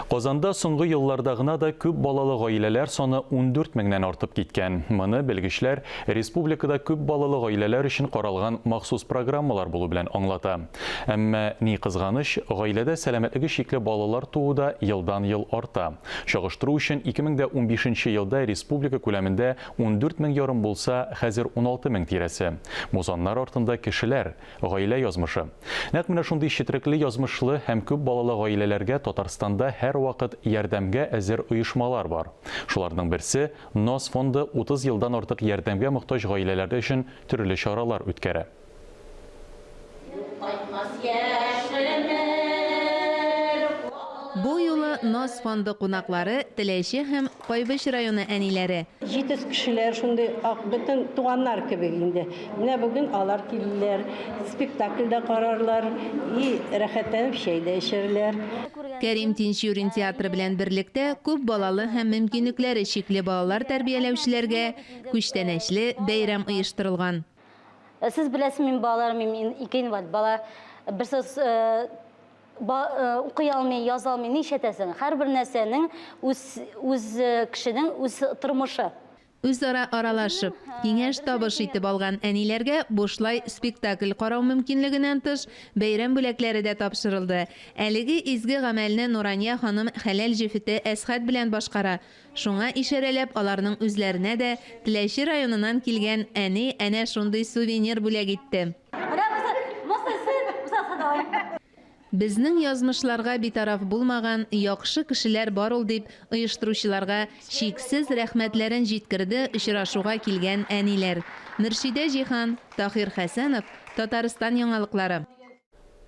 Казанда соңгы елларда гына да күп балалы гаиләләр саны 14 меңнән артып киткән. Моны белгечләр республикада күп балалы гаиләләр өчен каралган махсус программалар булу белән аңлата. Әмма ни кызганыч, гаиләдә сәламәтлеге шикле балалар тууда елдан-ел арта. Чагыштыру өчен 2015 елда республика күләмендә 14 мең ярым булса, хәзер 16 мең тирәсе. Музаннар артында кешеләр, гаилә язмышы. Нәкъ менә шундый четерекле язмышлы һәм күп балалы гаиләләргә Татарстанда һәр вакыт ярдәмгә әзер оешмалар бар. Шуларның берсе НОС фонды 30 елдан артык ярдәмгә мохтаҗ гаиләләр өчен төрле чаралар үткәрә. Бу юлы НОС фонды кунаклары Теләче һәм Кайбыш районы әниләре. 700 кешеләр шундый бөтен туганнар кебек инде. Менә бүген алар килделәр, спектакльдә карарлар, и рәхәтләнеп чәй дә эчерләр. Кәрим Тинчурин театры белән берлектә күп балалы һәм мөмкинлекләре чикле балалар тәрбияләүчеләргә күчтәнәчле бәйрәм оештырылган. Сез беләсез, мин балаларым, мин ике бала берсез укый алмый, яза алмый, ни эшләтәсең? Һәрбер нәрсәнең үз кешенең үз тормышы. Үзара аралашып, киңәш табыш итеп алган әниләргә бушлай спектакль карау мөмкинлегеннән тыш бәйрәм бүләкләре дә тапшырылды. Әлеге изге гамәлне Нурания ханым хәләл җефете Әсхәт белән башкара. Шуңа ишарәләп аларның үзләренә дә Теләче районыннан килгән әни әнә шундый сувенир бүләк итте. Безнең язмышларга битараф булмаган яхшы кешеләр бар ул дип оештыручыларга чиксез рәхмәтләрен җиткерде очрашуга килгән әниләр. Мөршидә Җихан, Тахир Хәсәнов, Татарстан яңалыклары.